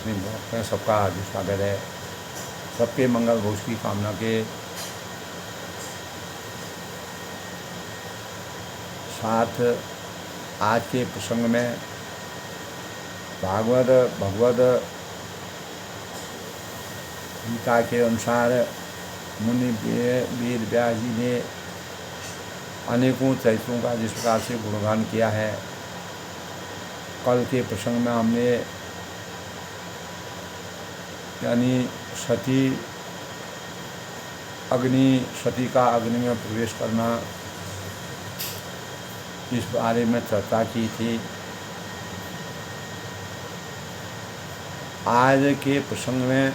अपनी ब्लॉग में सबका हार्दिक स्वागत है। सबके मंगल भोज की कामना के साथ आज के प्रसंग में भगवद गीता के अनुसार मुनि वेद व्यास जी ने अनेकों चरित्रों का जिस प्रकार से गुणगान किया है। कल के प्रसंग में हमने यानी सती का अग्नि में प्रवेश करना इस बारे में चर्चा की थी। आज के प्रसंग में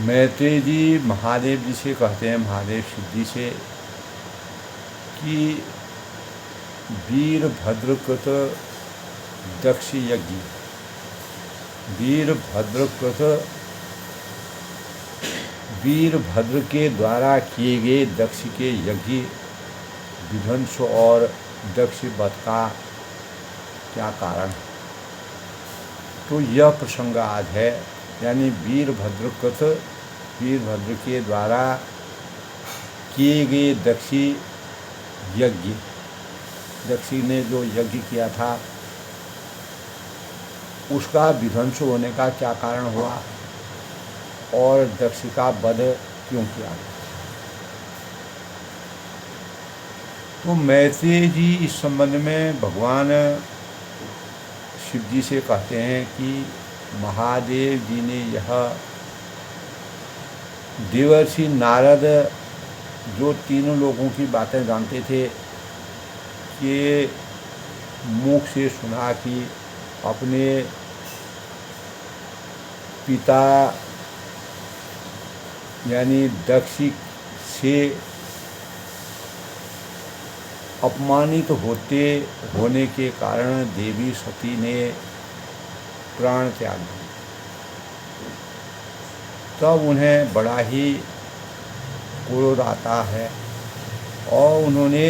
मैत्रेय जी महादेव जी से कहते हैं, महादेव शिव जी से, कि वीरभद्रकृत दक्ष यज्ञ, वीरभद्र के द्वारा किए गए दक्ष के यज्ञ विध्वंस और दक्ष वध का क्या कारण है। तो यह प्रसंग आज है, यानी वीरभद्र के द्वारा किए गए दक्षी यज्ञ, दक्षी ने जो यज्ञ किया था उसका विध्वंस होने का क्या कारण हुआ और दक्ष का वध क्यों किया गया। तो मैत्रेय जी इस संबंध में भगवान शिव जी से कहते हैं कि महादेव जी ने यह देवर्षि नारद जो तीनों लोगों की बातें जानते थे कि मुख से सुना कि अपने पिता यानी दक्ष से अपमानित होने के कारण देवी सती ने प्राण त्याग दिए। तब उन्हें बड़ा ही क्रोध आता है और उन्होंने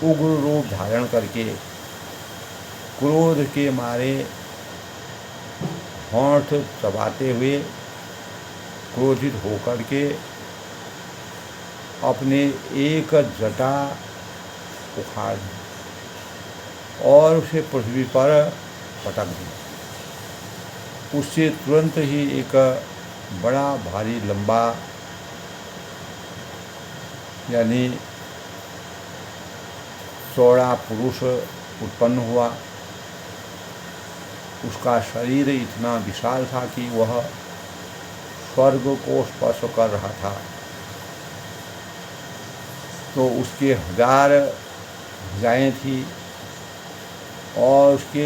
उग्र रूप धारण करके क्रोध के मारे होंठ चबाते हुए क्रोधित होकर के अपने एक जटा उखाड़ दी और उसे पृथ्वी पर पटक दी। उससे तुरंत ही एक बड़ा भारी लंबा यानी चौड़ा पुरुष उत्पन्न हुआ। उसका शरीर इतना विशाल था कि वह स्वर्ग को स्पर्श कर रहा था। तो उसके 1000 भुजाएं थी और उसके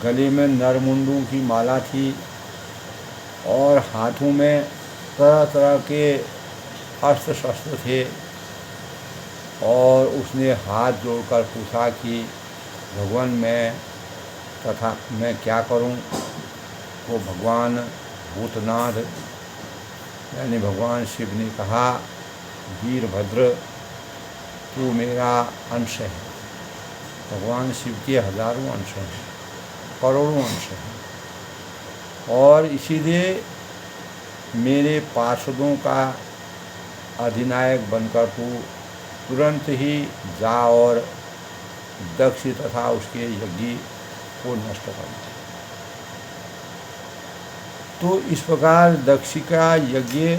गले में नरमुंडों की माला थी और हाथों में तरह तरह के अस्त्र शस्त्र थे। और उसने हाथ जोड़कर पूछा कि भगवान मैं क्या करूं। तो भगवान भूतनाथ यानी भगवान शिव ने कहा, वीरभद्र तू मेरा अंश है। भगवान शिव के हजारों अंश हैं, करोड़ों अंश हैं और इसीलिए मेरे पार्षदों का अधिनायक बनकर तू तुरंत ही जा और दक्ष तथा उसके यज्ञ को नष्ट कर। तो इस प्रकार दक्ष का यज्ञ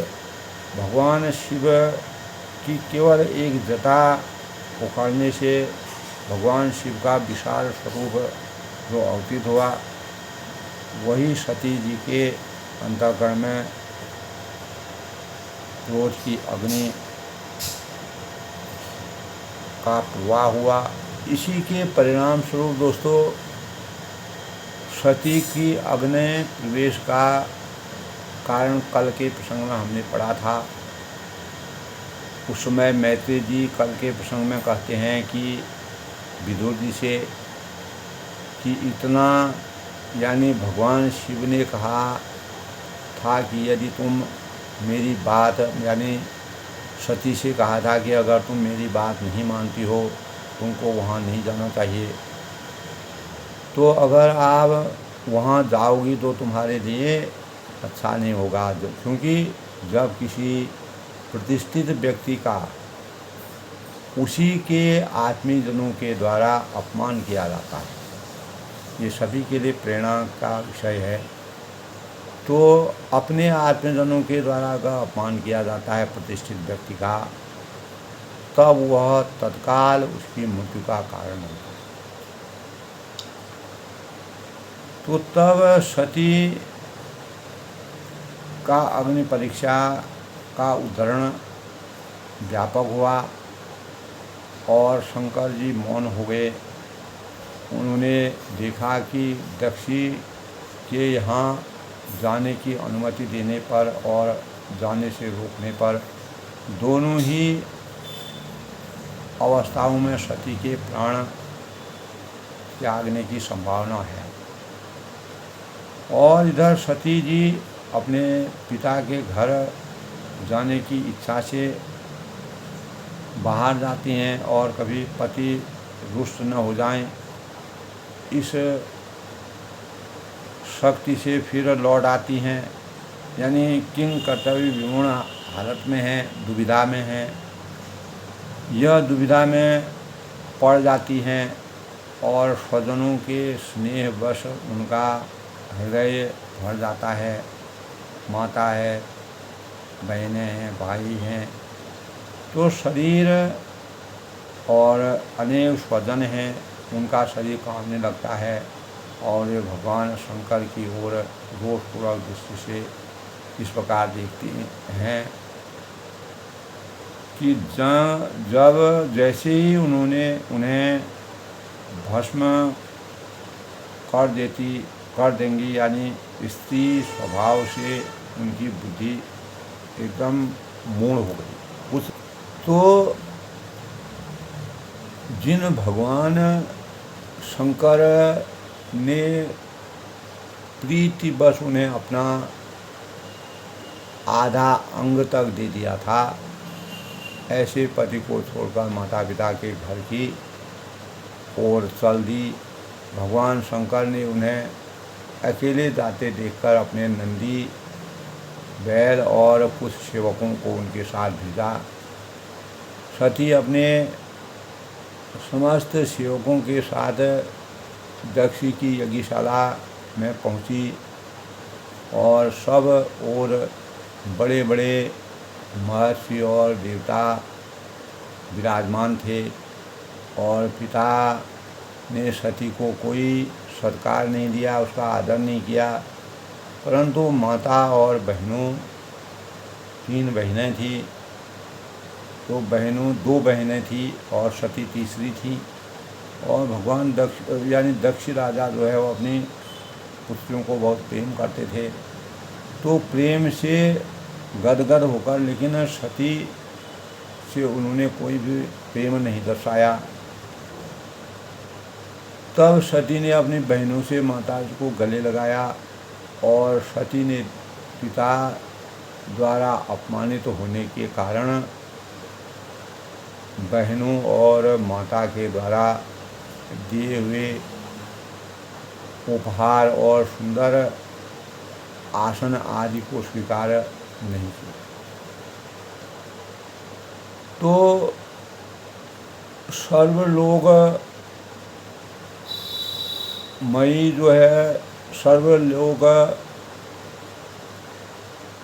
भगवान शिव की केवल एक जटा उखाड़ने से भगवान शिव का विशाल स्वरूप जो अवतीत हुआ, वही सती जी के अंतःकरण में क्रोध की अग्नि का प्रवाह हुआ। इसी के परिणाम स्वरूप दोस्तों सती की अग्नि प्रवेश का कारण कल के प्रसंग में हमने पढ़ा था। उस समय मैत्रेय जी कल के प्रसंग में कहते हैं कि विदुर जी से कि इतना यानी भगवान शिव ने कहा था कि यदि तुम मेरी बात यानी सती से कहा था कि अगर तुम मेरी बात नहीं मानती हो तुमको वहाँ नहीं जाना चाहिए। तो अगर आप वहाँ जाओगी तो तुम्हारे लिए अच्छा नहीं होगा, क्योंकि जब किसी प्रतिष्ठित व्यक्ति का उसी के आत्मीयजनों के द्वारा अपमान किया जाता है, ये सभी के लिए प्रेरणा का विषय है। तो अपने आत्मीयजनों के द्वारा अगर अपमान किया जाता है प्रतिष्ठित व्यक्ति का, तब वह तत्काल उसकी मृत्यु का कारण होता है। तो तब सती का अग्नि परीक्षा का उदाहरण व्यापक हुआ और शंकर जी मौन हो गए। उन्होंने देखा कि दक्षी के यहाँ जाने की अनुमति देने पर और जाने से रोकने पर दोनों ही अवस्थाओं में सती के प्राण त्यागने की संभावना है। और इधर सती जी अपने पिता के घर जाने की इच्छा से बाहर जाती हैं और कभी पति रुष्ट न हो जाएं, इस शक्ति से फिर लौट आती हैं। यानी किंग कर्तव्य विमूढ़ हालत में हैं, दुविधा में हैं। यह दुविधा में पड़ जाती हैं और स्वजनों के स्नेहवश उनका हृदय भर जाता है। माता है, बहनें हैं, भाई हैं, तो शरीर और अनेक स्वजन हैं, उनका शरीर कांपने लगता है और वे भगवान शंकर की ओर रोषपूर्वक दृष्टि से इस प्रकार देखती हैं कि जब जैसे ही उन्होंने उन्हें भस्म कर देंगी, यानी स्त्री स्वभाव से उनकी बुद्धि एकदम मूढ़ हो गई। तो जिन भगवान शंकर ने प्रीतिवश उन्हें अपना आधा अंग तक दे दिया था, ऐसे पति को छोड़कर माता पिता के घर की ओर चल दी। भगवान शंकर ने उन्हें अकेले जाते देखकर अपने नंदी बैल और कुछ सेवकों को उनके साथ भेजा। सती अपने समस्त सेवकों के साथ दक्षी की यज्ञशाला में पहुंची और सब और बड़े बड़े महर्षि और देवता विराजमान थे। और पिता ने सती को कोई सत्कार नहीं दिया, उसका आदर नहीं किया, परंतु माता और बहनों, 3 बहनें थी, तो दो बहनें थी और सती तीसरी थी। और भगवान दक्ष राजा जो है वो अपनी पुत्रियों को बहुत प्रेम करते थे, तो प्रेम से गदगद होकर, लेकिन सती से उन्होंने कोई भी प्रेम नहीं दर्शाया। तब सती ने अपनी बहनों से माता जी को गले लगाया और सती ने पिता द्वारा अपमानित होने के कारण बहनों और माता के द्वारा दिए हुए उपहार और सुंदर आसन आदि को स्वीकार नहीं किया। तो सर्वलोक मई जो है, सर्वलोक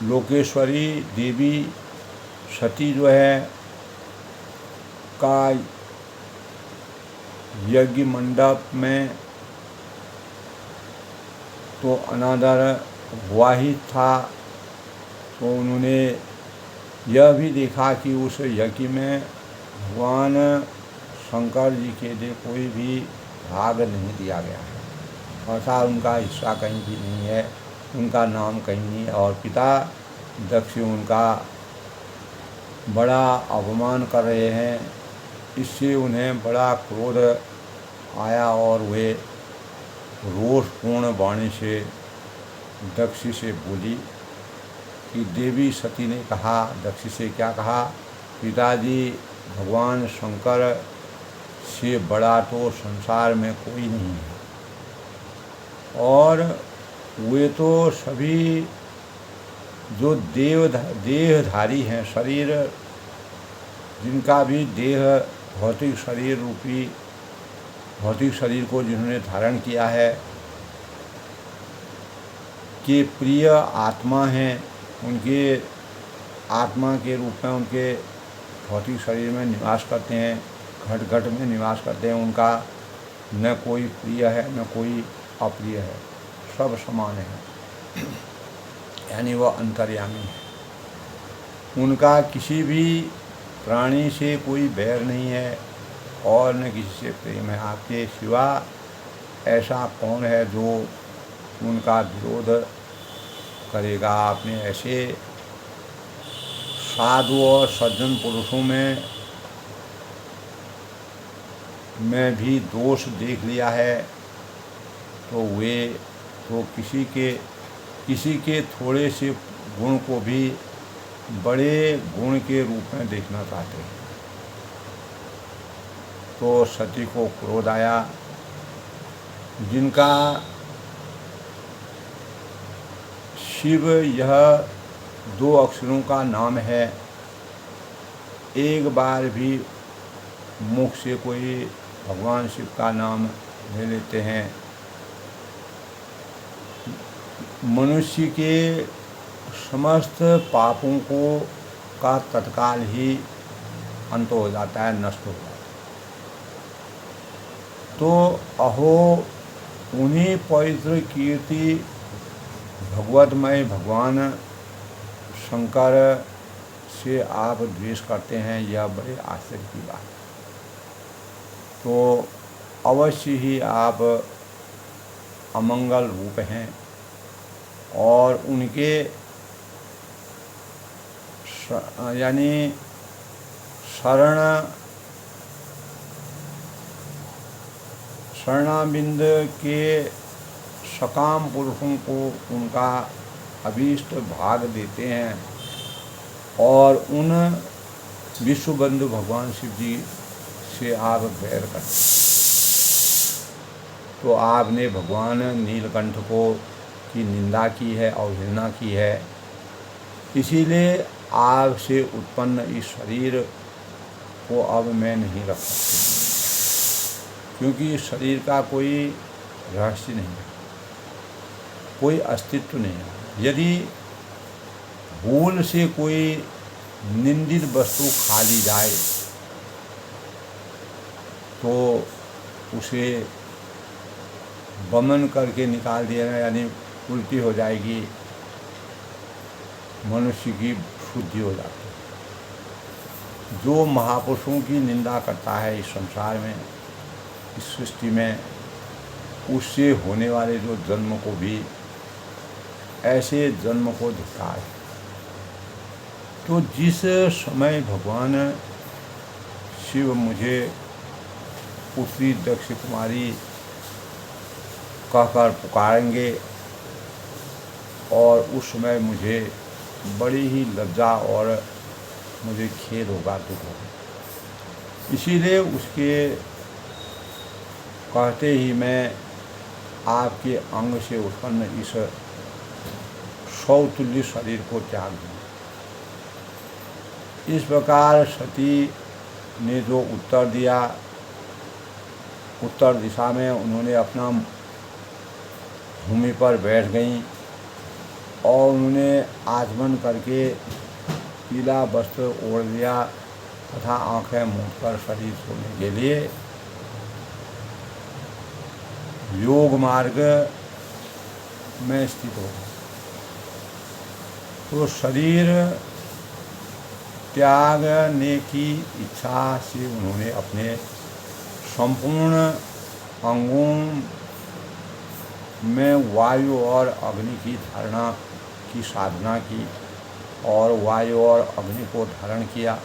लोकेश्वरी देवी सती जो है का यज्ञ मंडप में तो अनादर हुआ ही था। तो उन्होंने यह भी देखा कि उस यज्ञ में भगवान शंकर जी के लिए कोई भी भाग नहीं दिया गया है, अर्थात उनका हिस्सा कहीं भी नहीं है, उनका नाम कहीं नहीं। और पिता दक्ष उनका बड़ा अपमान कर रहे हैं, इससे उन्हें बड़ा क्रोध आया और वे रोषपूर्ण वाणी से दक्ष से बोली कि देवी सती ने कहा, दक्ष से क्या कहा, पिताजी भगवान शंकर से बड़ा तो संसार में कोई नहीं है। और वे तो सभी जो देहधारी हैं, शरीर जिनका भी देह भौतिक शरीर रूपी भौतिक शरीर को जिन्होंने धारण किया है, के प्रिय आत्मा हैं, उनके आत्मा के रूप में उनके भौतिक शरीर में निवास करते हैं, घट घट में निवास करते हैं। उनका न कोई प्रिय है न कोई अप्रिय है, सब समान है, यानी वह अंतर्यामी है। उनका किसी भी प्राणी से कोई बैर नहीं है और न किसी से प्रेम है। आपके सिवा ऐसा कौन है जो उनका विरोध करेगा। आपने ऐसे साधु और सज्जन पुरुषों में भी दोष देख लिया है, तो वे तो किसी के थोड़े से गुण को भी बड़े गुण के रूप में देखना चाहते हैं। तो सती को क्रोध आया, जिनका शिव यह 2 अक्षरों का नाम है, एक बार भी मुख से कोई भगवान शिव का नाम ले लेते हैं, मनुष्य के समस्त पापों का तत्काल ही अंत हो जाता है, नष्ट हो जाता है। तो अहो उन्हीं पवित्र कीर्ति भगवतमय भगवान शंकर से आप द्वेष करते हैं, यह बड़े आश्चर्य की बात है। तो अवश्य ही आप अमंगल रूप हैं और उनके यानी शरणाबिंद के सकाम पुरुषों को उनका अभीष्ट भाग देते हैं और उन विश्वबंधु भगवान शिव जी से आप बैर करते हैं। तो आपने भगवान नीलकंठ की निंदा की है, अवहेलना की है, इसीलिए आग से उत्पन्न इस शरीर को अब मैं नहीं रख सकती, क्योंकि इस शरीर का कोई रहस्य नहीं है, कोई अस्तित्व नहीं है। यदि भूल से कोई निंदित वस्तु खा ली जाए तो उसे वमन करके निकाल दिया जाए, यानी उल्टी हो जाएगी, मनुष्य की शुद्धि हो जाती है। जो महापुरुषों की निंदा करता है इस संसार में, इस सृष्टि में, उससे होने वाले जो जन्म को भी ऐसे जन्म को धिक्कार है। तो जिस समय भगवान शिव मुझे पुत्री दक्ष कुमारी कहकर पुकारेंगे और उस समय मुझे बड़ी ही लज्जा और मुझे खेद होगा, दुख होगा। इसीलिए उसके कहते ही मैं आपके अंग से उत्पन्न इस सौतुल्य शरीर को त्याग दूँ। इस प्रकार सती ने जो उत्तर दिया, उत्तर दिशा में उन्होंने अपना भूमि पर बैठ गईं और उन्होंने आचमन करके पीला वस्त्र ओढ़ लिया तथा आंखें मूंदकर शरीर सोने के लिए योग मार्ग में स्थित हो। तो शरीर त्यागने की इच्छा से उन्होंने अपने संपूर्ण अंगों में वायु और अग्नि की धारणा की साधना की और वायु और अग्नि को धारण किया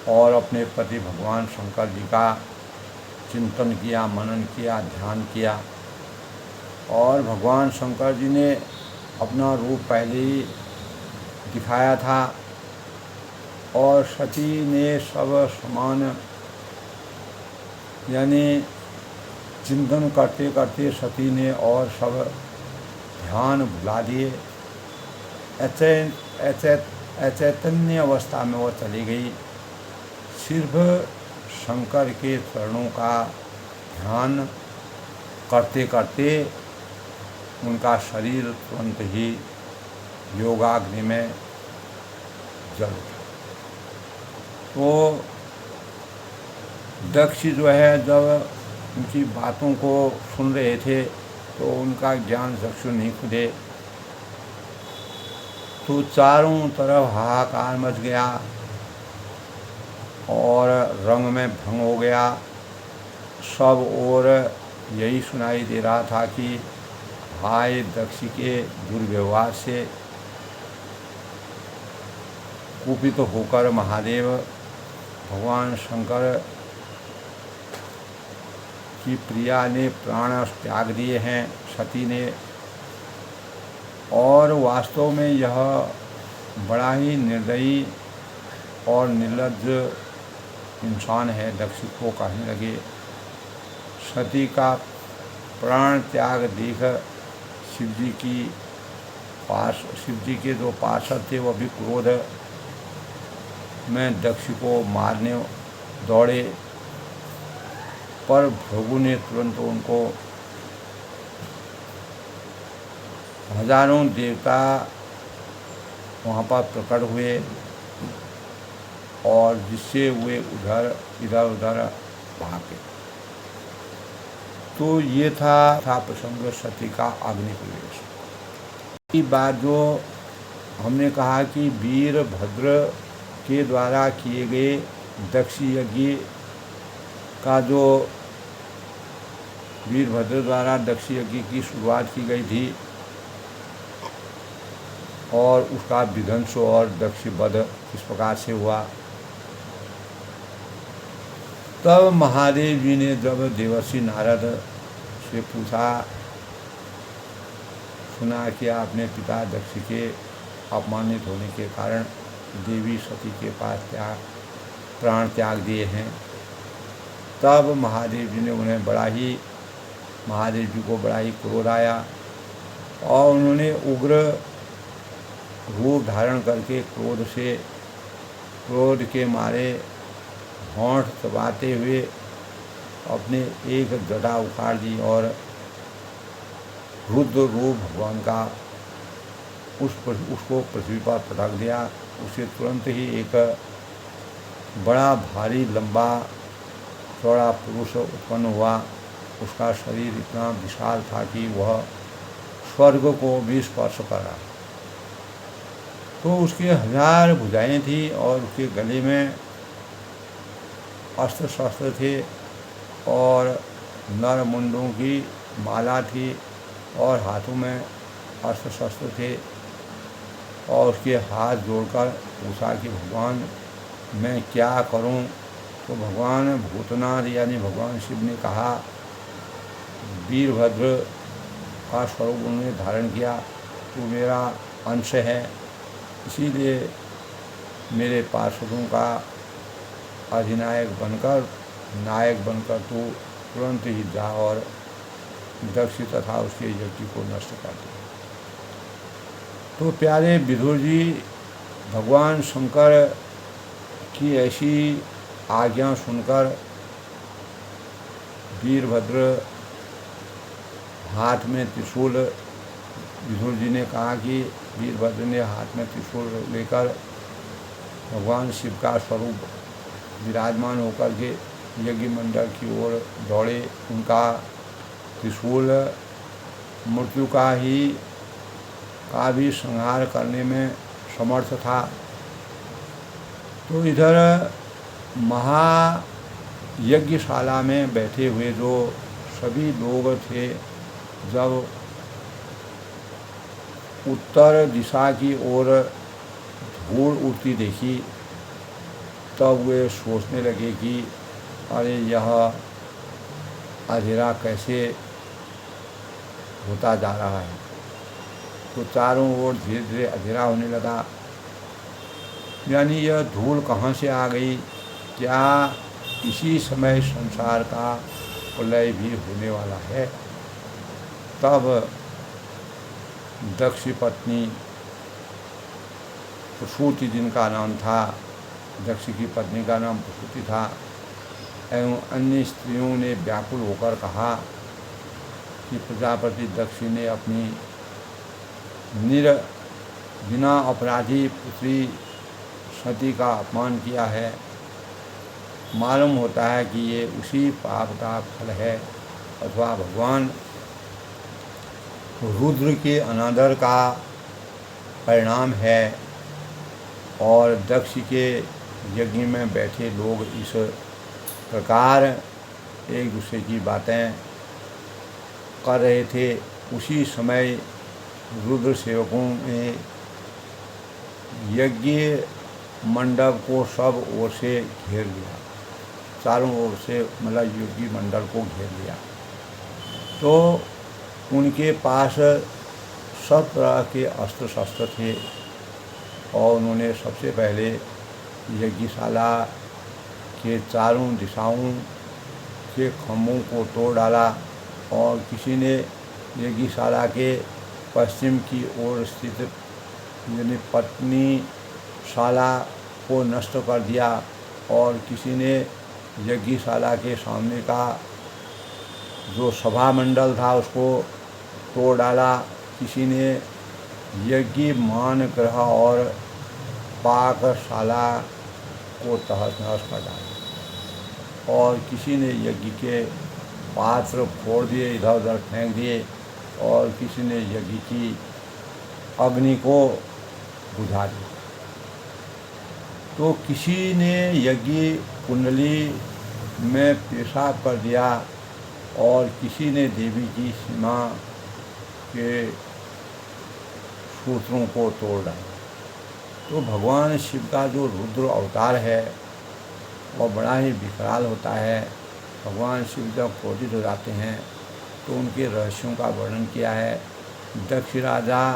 और अपने पति भगवान शंकर जी का चिंतन किया, मनन किया, ध्यान किया। और भगवान शंकर जी ने अपना रूप पहले ही दिखाया था और सती ने सब समान यानी चिंतन करते करते सती ने और सब ध्यान भुला दिए। अचैतन्य अवस्था में वो चली गई। सिर्फ शंकर के चरणों का ध्यान करते करते उनका शरीर तुरंत ही योगाग्नि में जल उठा। तो दक्ष जो है जब उनकी बातों को सुन रहे थे तो उनका ज्ञान चक्षु नहीं खुले, तो चारों तरफ हाहाकार मच गया और रंग में भंग हो गया। सब ओर यही सुनाई दे रहा था कि हाय दक्ष के दुर्व्यवहार से कुपित होकर महादेव भगवान शंकर की प्रिया ने प्राण त्याग दिए हैं, सती ने। और वास्तव में यह बड़ा ही निर्दयी और निर्लज्ज इंसान है। दक्ष को कहने लगे। सती का प्राण त्याग देख शिव जी के जो पार्षद थे वो भी क्रोध में दक्ष को मारने दौड़े, पर भृगु ने तुरंत उनको हजारों देवता वहाँ पर प्रकट हुए और जिससे वे इधर उधर भागे। तो ये था प्रसंग सती का अग्नि प्रवेश की बात। जो हमने कहा कि वीरभद्र के द्वारा किए गए दक्ष यज्ञ का जो वीरभद्र द्वारा दक्ष यज्ञ की शुरुआत की गई थी और उसका विध्वंस और दक्ष वध किस प्रकार से हुआ। तब महादेव जी ने जब देवर्षि नारद से पूछा, सुना कि आपने पिता दक्ष के अपमानित होने के कारण देवी सती के पास प्राण त्याग दिए हैं, तब महादेव जी ने महादेव जी को बड़ा ही क्रोध आया और उन्होंने उग्र रूप धारण करके क्रोध के मारे होंठ दबाते हुए अपने एक गदा उखाड़ दी और रुद्र रूप भगवान का उसको पृथ्वी पर पटक दिया। उसे तुरंत ही एक बड़ा भारी लंबा चौड़ा पुरुष उत्पन्न हुआ। उसका शरीर इतना विशाल था कि वह स्वर्ग को भी स्पर्श कर रहा। तो उसके 1000 भुजाएं थी और उसके गले में अस्त्र शस्त्र थे और नर मुंडों की माला थी और हाथों में अस्त्र शस्त्र थे। और उसके हाथ जोड़कर पूछा कि भगवान मैं क्या करूं। तो भगवान भूतनाथ यानी भगवान शिव ने कहा, वीरभद्र का स्वरूप उन्होंने धारण किया, तो मेरा अंश है, इसीलिए मेरे पार्षदों का अधिनायक बनकर नायक बनकर तू तुरंत ही जा और दक्ष तथा उसके यज्ञ को नष्ट कर दे। तो प्यारे विदुर जी, भगवान शंकर की ऐसी आज्ञा सुनकर वीरभद्र हाथ में त्रिशूल, विदुर जी ने कहा कि वीरभद्र ने हाथ में त्रिशूल लेकर भगवान शिव का स्वरूप विराजमान होकर के यज्ञ मंडल की ओर दौड़े। उनका त्रिशूल मृत्यु का भी संहार करने में समर्थ था। तो इधर महायज्ञशाला में बैठे हुए जो सभी लोग थे, जब उत्तर दिशा की ओर धूल उड़ती देखी तब वे सोचने लगे कि अरे यह अंधेरा कैसे होता जा रहा है। तो चारों ओर धीरे धीरे अंधेरा होने लगा। यानी यह धूल कहाँ से आ गई, क्या इसी समय संसार का प्रलय भी होने वाला है। तब दक्ष पत्नी प्रसूति जिनका नाम था, दक्ष की पत्नी का नाम प्रसूति था, एवं अन्य स्त्रियों ने व्याकुल होकर कहा कि प्रजापति दक्ष ने अपनी बिना अपराधी पुत्री सती का अपमान किया है। मालूम होता है कि ये उसी पाप का फल है अथवा भगवान रुद्र के अनादर का परिणाम है। और दक्ष के यज्ञ में बैठे लोग इस प्रकार एक दूसरे की बातें कर रहे थे। उसी समय रुद्र सेवकों ने यज्ञ मंडप को सब ओर से घेर लिया, चारों ओर से मतलब यज्ञ मंडल को घेर लिया। तो उनके पास सब तरह के अस्त्र शस्त्र थे और उन्होंने सबसे पहले यज्ञशाला के चारों दिशाओं के खम्भों को तोड़ डाला और किसी ने यज्ञशाला के पश्चिम की ओर स्थित यानी पत्नीशाला को नष्ट कर दिया और किसी ने यज्ञशाला के सामने का जो सभा मंडल था उसको तोड़ डाला। किसी ने यज्ञ मान ग्रह और पाकशाला को तहस नहस कर डाला और किसी ने यज्ञ के पात्र फोड़ दिए, इधर उधर फेंक दिए और किसी ने यज्ञ की अग्नि को बुझा दिया। तो किसी ने यज्ञ कुंडली में पेशाब कर दिया और किसी ने देवी की सीमा के सूत्रों को तोड़ डाला। तो भगवान शिव का जो रुद्र अवतार है वह बड़ा ही विकराल होता है। भगवान शिव जब क्रोधित हो जाते हैं तो उनके रहस्यों का वर्णन किया है। दक्ष राजा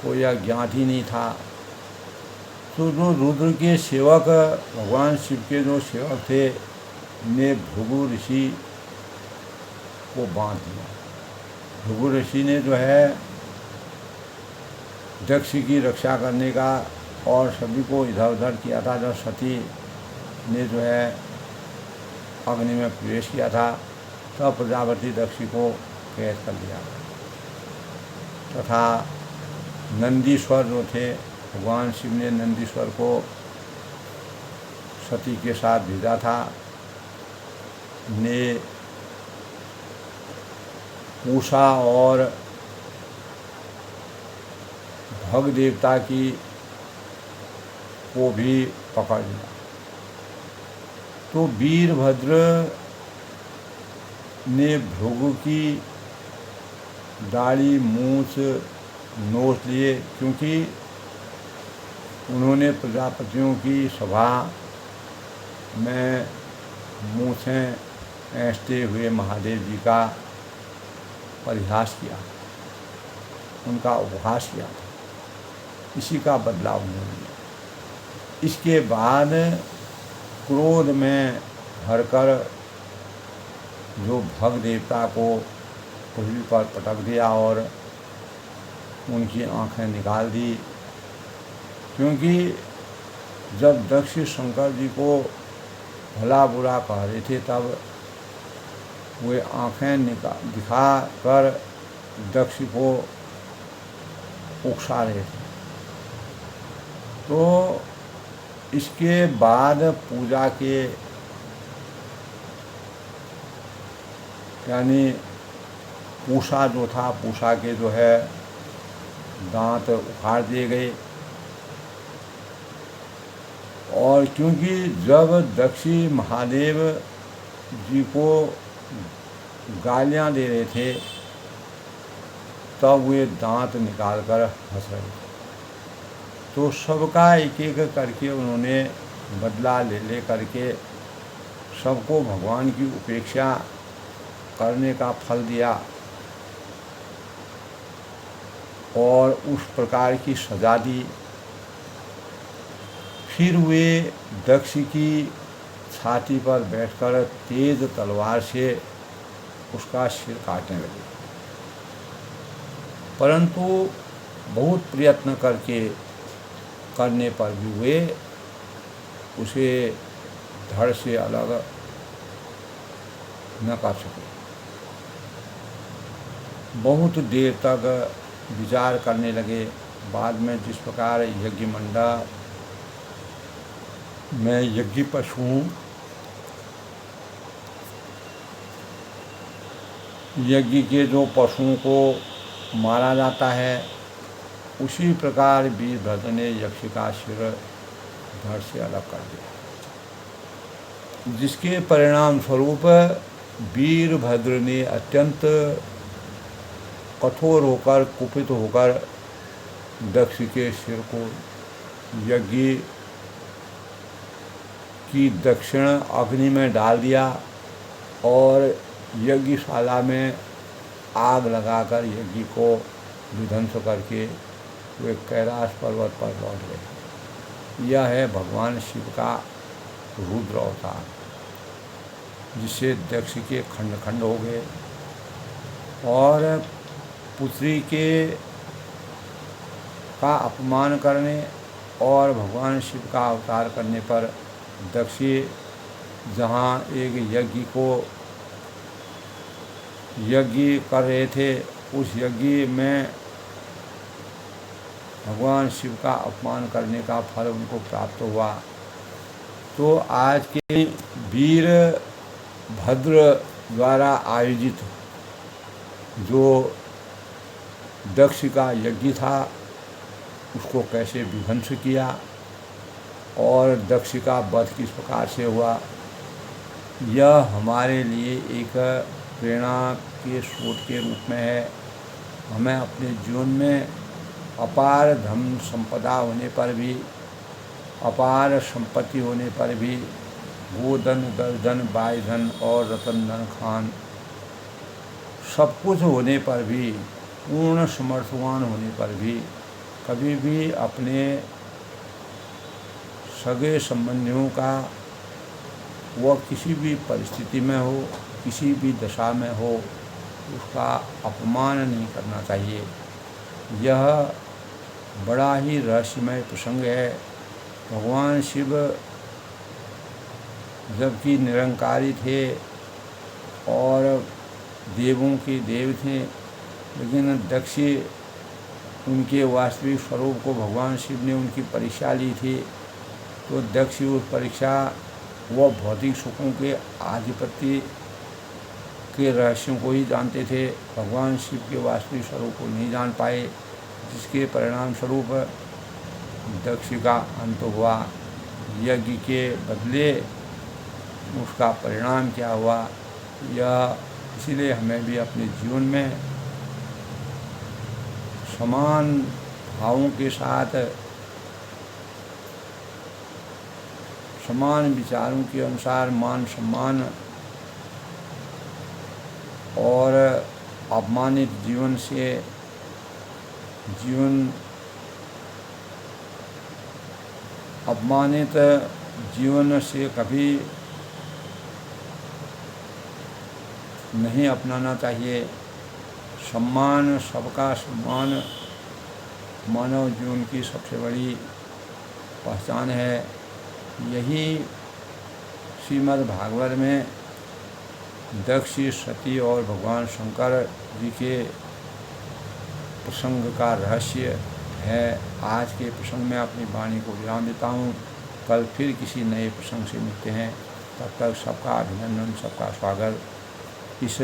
को यह ज्ञात ही नहीं था। तो जो रुद्र के सेवक भगवान शिव के जो सेवक थे ने भृगु ऋषि को बांध दिया। भृगु ऋषि ने जो है दक्ष की रक्षा करने का और सभी को इधर उधर किया था। जब सती ने जो है अग्नि में प्रवेश किया था तब प्रजापति दक्ष को कैद कर लिया तथा नंदीश्वर जो थे, भगवान शिव ने नंदीश्वर को सती के साथ भेजा था, ने पूषा और भग देवता की को भी पकड़ लिया। तो वीरभद्र ने भृगु की दाढ़ी मूछ नोच लिए, क्योंकि उन्होंने प्रजापतियों की सभा में मूछें ऐंठते हुए महादेव जी का परिहास किया, उनका उपहास किया था। इसी का बदला उन्होंने लिया। इसके बाद क्रोध में भरकर जो भग देवता को पृथ्वी पर पटक दिया और उनकी आंखें निकाल दी। क्योंकि जब दक्ष शंकर जी को भला बुरा कह रहे थे तब वे आंखें दिखा कर दक्ष को उकसा रहे थे। तो इसके बाद पूजा के यानी पूषा जो था, पूषा के जो है दांत उखाड़ दिए गए। और क्योंकि जब दक्षी महादेव जी को गालियां दे रहे थे तब वे दांत निकालकर हंस रहे थे। तो सबका एक एक करके उन्होंने बदला ले करके सबको भगवान की उपेक्षा करने का फल दिया और उस प्रकार की सजा दी। फिर वे दक्ष की छाती पर बैठकर तेज तलवार से उसका सिर काटने लगे, परंतु बहुत प्रयत्न करने पर भी वे उसे धड़ से अलग न कर सके। बहुत देर तक विचार करने लगे। बाद में जिस प्रकार यज्ञ मंडप में यज्ञ पशुओं यज्ञ के जो पशुओं को मारा जाता है, उसी प्रकार वीरभद्र ने यक्ष का सिर धड़ से अलग कर दिया, जिसके परिणाम स्वरूप वीरभद्र ने अत्यंत कठोर होकर कुपित होकर दक्ष के सिर को यज्ञ की दक्षिण अग्नि में डाल दिया और यज्ञशाला में आग लगाकर यज्ञ को विध्वंस करके वे कैलाश पर्वत पर लौट गए। यह है भगवान शिव का रुद्र अवतार, जिससे दक्ष के खंड खंड हो गए और पुत्री का अपमान करने और भगवान शिव का अवतार करने पर दक्ष जहाँ एक यज्ञ कर रहे थे, उस यज्ञ में भगवान शिव का अपमान करने का फल उनको प्राप्त हुआ। तो आज के वीरभद्र द्वारा आयोजित जो दक्ष का यज्ञ था, उसको कैसे विध्वंस किया और दक्ष का वध किस प्रकार से हुआ, यह हमारे लिए एक प्रेरणा के स्रोत के रूप में है। हमें अपने जीवन में अपार धन संपदा होने पर भी, अपार संपत्ति होने पर भी, गोधन, गर्धन, बायधन और रतन धन खान सब कुछ होने पर भी, पूर्ण समर्थवान होने पर भी, कभी भी अपने सगे संबंधियों का, वह किसी भी परिस्थिति में हो, किसी भी दशा में हो, उसका अपमान नहीं करना चाहिए। यह बड़ा ही रहस्यमय प्रसंग है। भगवान शिव जबकि निरंकारी थे और देवों के देव थे, लेकिन दक्ष उनके वास्तविक स्वरूप को भगवान शिव ने उनकी परीक्षा ली थी। तो दक्ष उस परीक्षा वह भौतिक सुखों के आधिपत्य के रहस्यों को ही जानते थे, भगवान शिव के वास्तविक स्वरूप को नहीं जान पाए, जिसके परिणाम स्वरूप दक्ष का अंत हुआ। यज्ञ के बदले उसका परिणाम क्या हुआ, यह इसलिए हमें भी अपने जीवन में समान भावों के साथ, समान विचारों के अनुसार मान सम्मान और अपमानित जीवन से अपमानित जीवन से कभी नहीं अपनाना चाहिए। सम्मान, सबका सम्मान मानव जीवन की सबसे बड़ी पहचान है। यही श्रीमद् भागवत में दक्ष, सती और भगवान शंकर जी के प्रसंग का रहस्य है। आज के प्रसंग में अपनी वाणी को विराम देता हूँ। कल फिर किसी नए प्रसंग से मिलते हैं। तब तक सबका अभिनंदन, सबका स्वागत। इस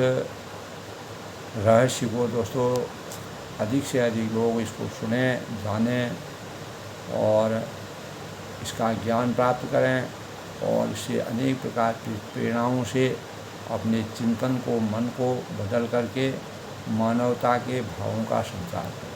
रहस्य को दोस्तों अधिक से अधिक लोग इसको सुने, जानें और इसका ज्ञान प्राप्त करें और इससे अनेक प्रकार की प्रेरणाओं से अपने चिंतन को, मन को बदल करके मानवता के भावों का संचार करें।